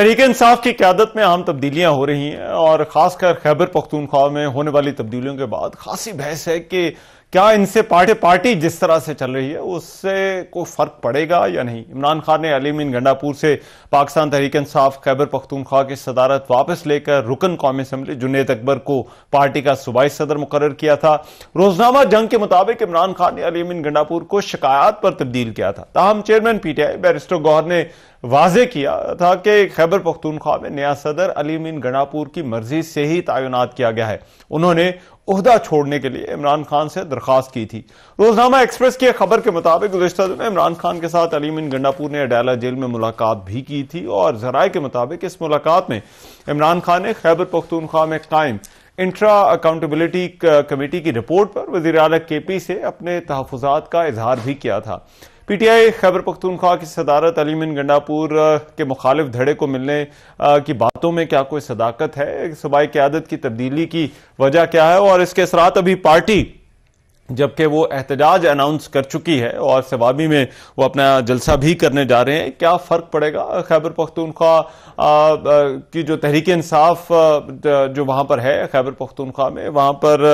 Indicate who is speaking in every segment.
Speaker 1: تحریک انصاف کی قیادت میں اہم تبدیلیاں ہو رہی ہیں اور خاص کر خیبر پختونخوا میں ہونے والی تبدیلیوں کے بعد خاصی بحث ہے کہ کیا ان سے پارٹی جس طرح سے چل رہی ہے اس سے کوئی فرق پڑے گا یا نہیں۔ عمران خان نے علی امین گنڈاپور سے پاکستان تحریک انصاف خیبر پختونخوا کی صدارت واپس لے کر رکن قومی اسمبلی جنید اکبر کو پارٹی کا صوبائی صدر مقرر کیا تھا۔ روزنامہ جنگ کے مطابق عمران خان نے علی امین گنڈاپور کو شکایات پر تبدیل کیا تھا، تاہم chairman P T I barrister Gohar نے واضح کیا تھا کہ خیبر پختونخوا میں نیا صدر علی امین گنڈاپور کی مرضی سے ہی تعینات کیا گیا ہے۔ انہوں نے عہدہ چھوڑنے کے لیے عمران خان سے درخواست کی تھی۔ روزنامہ ایکسپریس کی خبر کے مطابق گزشتہ دنوں عمران خان کے ساتھ علی امین گنڈاپور نے اڈیالہ جیل میں ملاقات بھی کی تھی اور ذرائع کے مطابق اس ملاقات میں عمران خان نے خیبر پختونخوا میں قائم انٹرا اکاؤنٹیبلٹی کمیٹی کی رپورٹ پر وزیر اعلیٰ کے پی سے اپنے تحفظات کا اظہار بھی کیا تھا۔ پی ٹی آئی خیبر پختونخوا کی صدارت علی امین گنڈاپور کے مخالف دھڑے کو ملنے کی باتوں میں کیا کوئی صداقت ہے؟ صوبائی قیادت کی تبدیلی کی وجہ کیا ہے اور اس کے اثرات ابھی پارٹی جبکہ وہ احتجاج اناؤنس کر چکی ہے اور سوابی میں وہ اپنا جلسہ بھی کرنے جا رہے ہیں، کیا فرق پڑے گا خیبر پختونخوا کی جو تحریک انصاف جو وہاں پر ہے خیبر پختونخوا میں، وہاں پر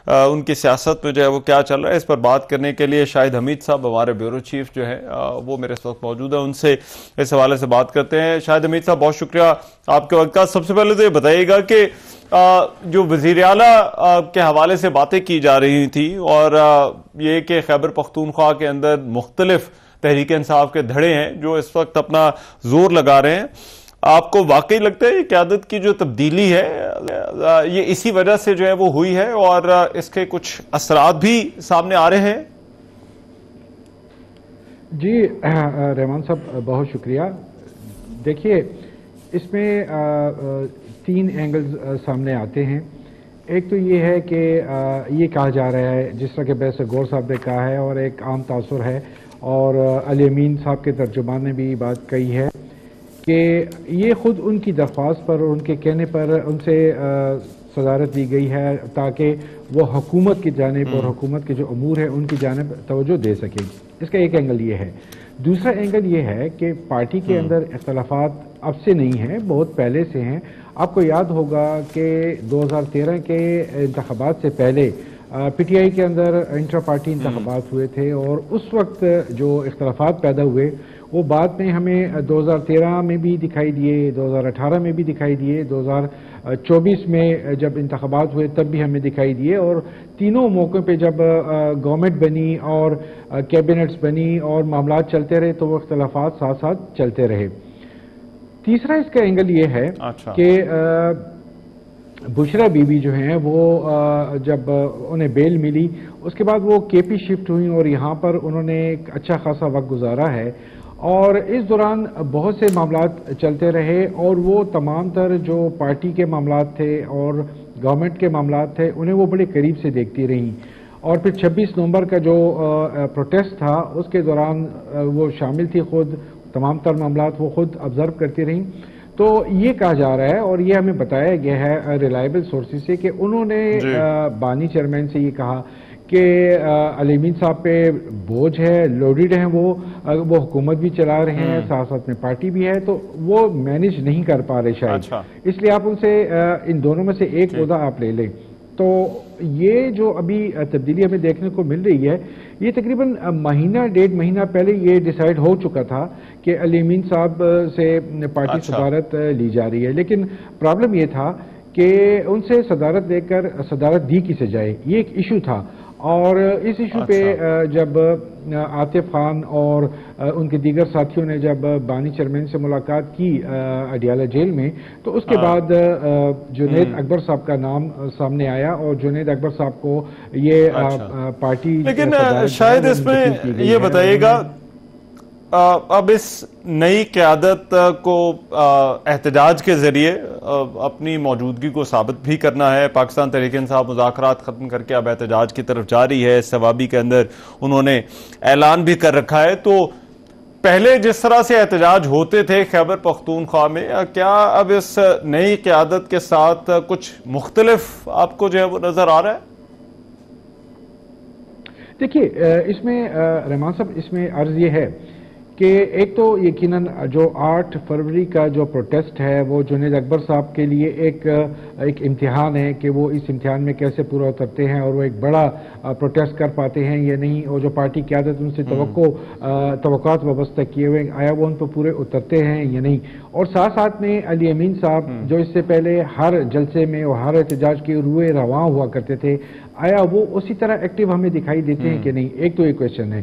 Speaker 1: ان کی سیاست میں جو ہے وہ کیا چل رہا ہے؟ اس پر بات کرنے کے لیے شاہد حمید صاحب ہمارے بیورو چیف جو ہے وہ میرے وقت موجود ہیں، ان سے اس حوالے سے بات کرتے ہیں۔ شاہد حمید صاحب بہت شکریہ آپ کے وقت کا۔ سب سے پہلے تو یہ بتائیے گا کہ جو وزیر اعلیٰ کے حوالے سے باتیں کی جا رہی تھی اور یہ کہ خیبر پختونخوا کے اندر مختلف تحریک انصاف کے دھڑے ہیں جو اس وقت اپنا زور لگا رہے ہیں، آپ کو واقعی لگتا ہے یہ قیادت کی جو تبدیلی ہے یہ اسی وجہ سے جو ہے وہ ہوئی ہے اور اس کے کچھ اثرات بھی سامنے آ رہے ہیں؟
Speaker 2: جی رحمان صاحب بہت شکریہ۔ دیکھیے اس میں تین اینگلز سامنے آتے ہیں۔ ایک تو یہ ہے کہ یہ کہا جا رہا ہے جس طرح کہ بیرسٹر گور صاحب نے کہا ہے اور ایک عام تاثر ہے اور علی امین صاحب کے ترجمان نے بھی بات کہی ہے کہ یہ خود ان کی درخواست پر اور ان کے کہنے پر ان سے صدارت دی گئی ہے تاکہ وہ حکومت کی جانب اور حکومت کے جو امور ہیں ان کی جانب توجہ دے سکے۔ اس کا ایک اینگل یہ ہے۔ دوسرا اینگل یہ ہے کہ پارٹی کے اندر اختلافات اب سے نہیں ہیں، بہت پہلے سے ہیں۔ آپ کو یاد ہوگا کہ 2013 کے انتخابات سے پہلے پی ٹی آئی کے اندر انٹرا پارٹی انتخابات ہوئے تھے اور اس وقت جو اختلافات پیدا ہوئے وہ بعد میں ہمیں 2013 میں بھی دکھائی دیے، 2018 میں بھی دکھائی دیے، 2024 میں جب انتخابات ہوئے تب بھی ہمیں دکھائی دیے اور تینوں موقعوں پہ جب گورنمنٹ بنی اور کیبنٹس بنی اور معاملات چلتے رہے تو وہ اختلافات ساتھ ساتھ چلتے رہے۔ تیسرا اس کا اینگل یہ ہے کہ بشرا بی بی جو ہیں وہ جب انہیں بیل ملی اس کے بعد وہ کے پی شفٹ ہوئی اور یہاں پر انہوں نے ایک اچھا خاصا وقت گزارا ہے اور اس دوران بہت سے معاملات چلتے رہے اور وہ تمام تر جو پارٹی کے معاملات تھے اور گورنمنٹ کے معاملات تھے انہیں وہ بڑے قریب سے دیکھتی رہیں اور پھر 26 نومبر کا جو پروٹیسٹ تھا اس کے دوران وہ شامل تھی، خود تمام تر معاملات وہ خود آبزرو کرتی رہیں۔ تو یہ کہا جا رہا ہے اور یہ ہمیں بتایا گیا ہے ریلائبل سورسز سے کہ انہوں نے بانی چیئرمین سے یہ کہا کہ علی امین صاحب پہ بوجھ ہے، لوڈڈ ہیں، وہ حکومت بھی چلا رہے ہیں، ساتھ ساتھ میں پارٹی بھی ہے، تو وہ مینج نہیں کر پا رہے شاید، اس لیے آپ ان سے ان دونوں میں سے ایک عہدہ آپ لے لیں۔ تو یہ جو ابھی تبدیلی ہمیں دیکھنے کو مل رہی ہے یہ تقریباً مہینہ ڈیڑھ مہینہ پہلے یہ ڈیسائیڈ ہو چکا تھا کہ علی امین صاحب سے پارٹی صدارت لی جا رہی ہے، لیکن پرابلم یہ تھا کہ ان سے صدارت لے کر صدارت دی کسے جائے، یہ ایک ایشو تھا اور اس ایشو پہ جب عاطف خان اور ان کے دیگر ساتھیوں نے جب بانی چیئرمین سے ملاقات کی اڈیالہ جیل میں تو اس کے بعد جنید اکبر صاحب کا نام سامنے آیا اور جنید اکبر صاحب کو یہ پارٹی
Speaker 1: لیکن شاید اس میں یہ بتائیے گا اب اس نئی قیادت کو احتجاج کے ذریعے اپنی موجودگی کو ثابت بھی کرنا ہے۔ پاکستان تحریک انصاف مذاکرات ختم کر کے اب احتجاج کی طرف جا رہی ہے، سوابی کے اندر انہوں نے اعلان بھی کر رکھا ہے، تو پہلے جس طرح سے احتجاج ہوتے تھے خیبر پختونخوا میں کیا اب اس نئی قیادت کے ساتھ کچھ مختلف آپ کو جو ہے وہ نظر آ رہا ہے؟
Speaker 2: دیکھیے اس میں رحمان صاحب اس میں عرض یہ ہے کہ ایک تو یقیناً جو 8 فروری کا جو پروٹیسٹ ہے وہ جنید اکبر صاحب کے لیے ایک امتحان ہے کہ وہ اس امتحان میں کیسے پورا اترتے ہیں اور وہ ایک بڑا پروٹیسٹ کر پاتے ہیں یا نہیں، اور جو پارٹی قیادت ان سے توقعات وابستہ کیے ہوئے آیا وہ ان پر پورے اترتے ہیں یا نہیں، اور ساتھ ساتھ میں علی امین صاحب جو اس سے پہلے ہر جلسے میں اور ہر احتجاج کے روئے رواں ہوا کرتے تھے، آیا وہ اسی طرح ایکٹیو ہمیں دکھائی دیتے ہیں کہ نہیں؟ ایک تو یہ کویشچن ہے۔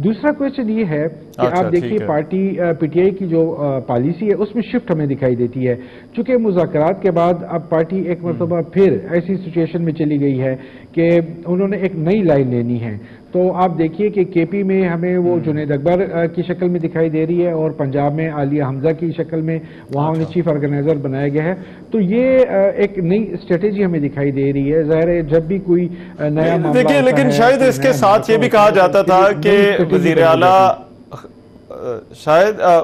Speaker 2: دوسرا کویشچن یہ ہے کہ آپ دیکھیے پارٹی پی ٹی آئی کی جو پالیسی ہے اس میں شفٹ ہمیں دکھائی دیتی ہے، چونکہ مذاکرات کے بعد اب پارٹی ایک مرتبہ پھر ایسی سچویشن میں چلی گئی ہے کہ انہوں نے ایک نئی لائن لینی ہے۔ تو آپ دیکھیے کہ کے پی میں ہمیں وہ جنید اکبر کی شکل میں دکھائی دے رہی ہے اور پنجاب میں عالیہ حمزہ کی شکل میں وہاں انہیں چیف آرگنائزر بنایا گیا ہے، تو یہ ایک نئی اسٹریٹجی ہمیں دکھائی دے رہی ہے۔ ظاہر ہے جب بھی کوئی نیا معاملہ ہوتا ہے،
Speaker 1: لیکن شاید اس کے ساتھ یہ بھی کہا جاتا تھا کہ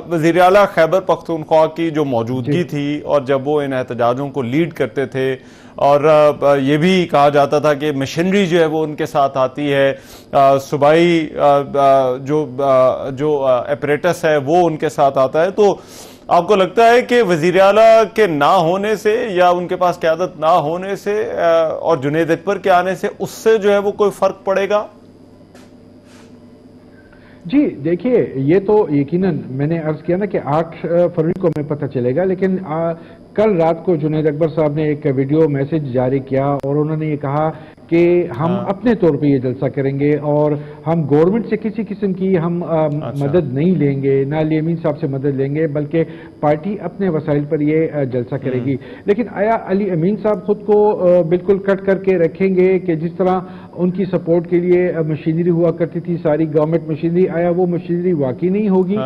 Speaker 1: وزیر اعلیٰ خیبر پختونخوا کی جو موجودگی تھی اور جب وہ ان احتجاجوں کو لیڈ کرتے تھے، اور یہ بھی کہا جاتا تھا کہ مشینری جو ہے وہ ان کے ساتھ آتی ہے، صوبائی جو اپریٹس ہے وہ ان کے ساتھ آتا ہے، تو آپ کو لگتا ہے کہ وزیر اعلیٰ کے نہ ہونے سے یا ان کے پاس قیادت نہ ہونے سے اور جنید اکبر کے آنے سے اس سے جو ہے وہ کوئی فرق پڑے گا؟
Speaker 2: جی دیکھیے، یہ تو یقیناً میں نے عرض کیا نا کہ 8 فروری کو ہمیں پتہ چلے گا، لیکن کل رات کو جنید اکبر صاحب نے ایک ویڈیو میسج جاری کیا اور انہوں نے یہ کہا کہ ہم اپنے طور پہ یہ جلسہ کریں گے اور ہم گورنمنٹ سے کسی قسم کی ہم مدد نہیں لیں گے، نہ علی امین صاحب سے مدد لیں گے، بلکہ پارٹی اپنے وسائل پر یہ جلسہ کرے گی۔ لیکن آیا علی امین صاحب خود کو بالکل کٹ کر کے رکھیں گے کہ جس طرح ان کی سپورٹ کے لیے مشینری ہوا کرتی تھی، ساری گورنمنٹ مشینری، آیا وہ مشینری واقعی نہیں ہوگی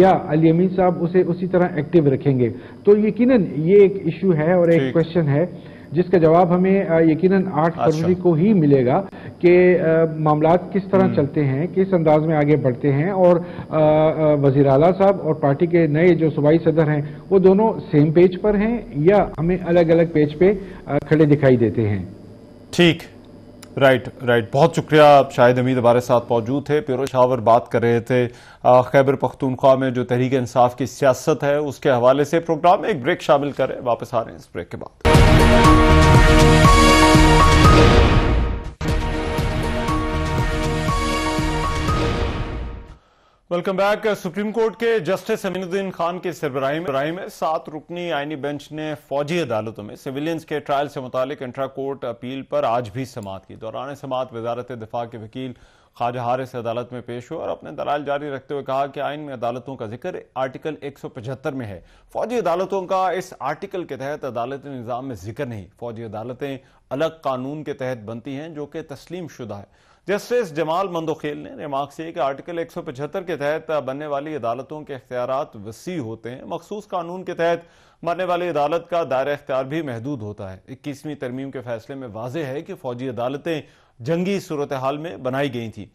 Speaker 2: یا علی امین صاحب اسے اسی طرح ایکٹیو رکھیں گے؟ تو یقیناً یہ ایک ایشو ہے اور ایک کویشچن ہے جس کا جواب ہمیں یقیناً 8 فروری کو ہی ملے گا کہ معاملات کس طرح چلتے ہیں، کس انداز میں آگے بڑھتے ہیں، اور وزیر اعلیٰ صاحب اور پارٹی کے نئے جو صوبائی صدر ہیں وہ دونوں سیم پیج پر ہیں یا ہمیں الگ الگ پیج پہ کھڑے دکھائی دیتے ہیں۔
Speaker 1: ٹھیک، رائٹ، بہت شکریہ۔ شاہد حمید ہمارے ساتھ موجود تھے، پیرو شاور بات کر رہے تھے خیبر پختونخوا میں جو تحریک انصاف کی سیاست ہے اس کے حوالے سے۔ پروگرام میں ایک بریک شامل کریں، واپس آ رہے ہیں اس بریک کے بعد۔ Welcome back. سپریم کورٹ کے جسٹس امین الدین خان کی سربراہی میں 7 رکنی آئینی بینچ نے فوجی عدالتوں میں سویلینز کے ٹرائل سے متعلق انٹرا کورٹ اپیل پر آج بھی سماعت کی۔ دوران سماعت وزارت دفاع کے وکیل خواجہ حارث عدالت میں پیش ہوئے اور اپنے دلائل جاری رکھتے ہوئے کہا کہ آئین میں عدالتوں کا ذکر آرٹیکل 175 میں ہے، فوجی عدالتوں کا اس آرٹیکل کے تحت عدالتی نظام میں ذکر نہیں۔ فوجی عدالتیں الگ قانون کے تحت بنتی ہیں جو کہ تسلیم شدہ ہے۔ جسٹس جمال مندوخیل نے ریمارک سے کہ آرٹیکل 175 کے تحت بننے والی عدالتوں کے اختیارات وسیع ہوتے ہیں، مخصوص قانون کے تحت بننے والی عدالت کا دائرہ اختیار بھی محدود ہوتا ہے۔ 21ویں ترمیم کے فیصلے میں واضح ہے کہ فوجی عدالتیں جنگی صورتحال میں بنائی گئی تھیں،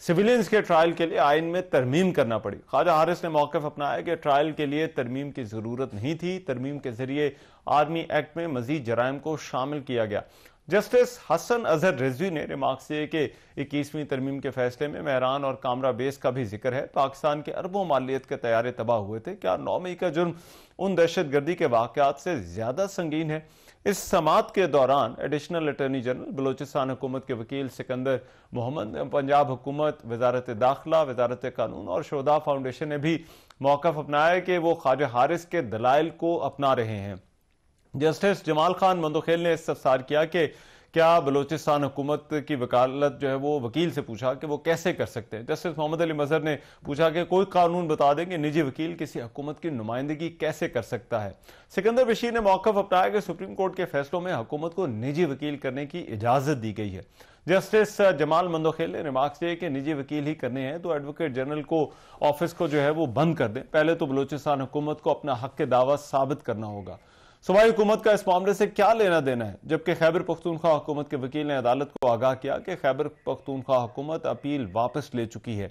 Speaker 1: سویلینز کے ٹرائل کے لیے آئین میں ترمیم کرنا پڑی۔ خواجہ حارث نے موقف اپنایا کہ ٹرائل کے لیے ترمیم کی ضرورت نہیں تھی، ترمیم کے ذریعے آرمی ایکٹ میں مزید جرائم کو شامل کیا گیا۔ جسٹس حسن اظہر رضوی نے ریمارک سے کہ 21ویں ترمیم کے فیصلے میں مہران اور کامرا بیس کا بھی ذکر ہے۔ پاکستان کے اربوں مالیت کے طیارے تباہ ہوئے تھے، کیا 9 مئی کا جرم ان دہشت گردی کے واقعات سے زیادہ سنگین ہے؟ اس سماعت کے دوران ایڈیشنل اٹارنی جنرل بلوچستان حکومت کے وکیل سکندر محمد، پنجاب حکومت، وزارت داخلہ، وزارت قانون اور شہداء فاؤنڈیشن نے بھی موقف اپنایا کہ وہ خواجہ حارث کے دلائل کو اپنا رہے ہیں۔ جسٹس جمال خان مندوخیل نے استفسار کیا کہ کیا بلوچستان حکومت کی وکالت جو ہے وہ وکیل سے پوچھا کہ وہ کیسے کر سکتے ہیں۔ جسٹس محمد علی مظہر نے پوچھا کہ کوئی قانون بتا دیں کہ نجی وکیل کسی حکومت کی نمائندگی کیسے کر سکتا ہے۔ سکندر بشیر نے موقف اپنایا کہ سپریم کورٹ کے فیصلوں میں حکومت کو نجی وکیل کرنے کی اجازت دی گئی ہے۔ جسٹس جمال مندوخیل نے ریمارک سے کہ نجی وکیل ہی کرنے ہیں تو ایڈوکیٹ جنرل کو آفس کو جو ہے وہ بند کر دیں، پہلے تو بلوچستان حکومت کو اپنا حق دعویٰ ثابت کرنا ہوگا۔ صوبائی حکومت کا اس معاملے سے کیا لینا دینا ہے؟ جبکہ خیبر پختونخوا حکومت کے وکیل نے عدالت کو آگاہ کیا کہ خیبر پختونخوا حکومت اپیل واپس لے چکی ہے۔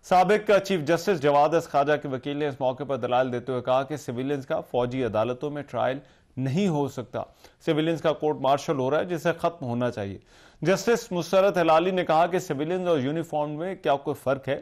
Speaker 1: سابق چیف جسٹس جواد اس خواجہ کے وکیل نے اس موقع پر دلائل دیتے ہوئے کہا کہ سویلینز کا فوجی عدالتوں میں ٹرائل نہیں ہو سکتا، سویلینز کا کورٹ مارشل ہو رہا ہے جسے ختم ہونا چاہیے۔ جسٹس مسرت ہلالی نے کہا کہ سویلینز اور یونیفارم میں کیا کوئی فرق ہے؟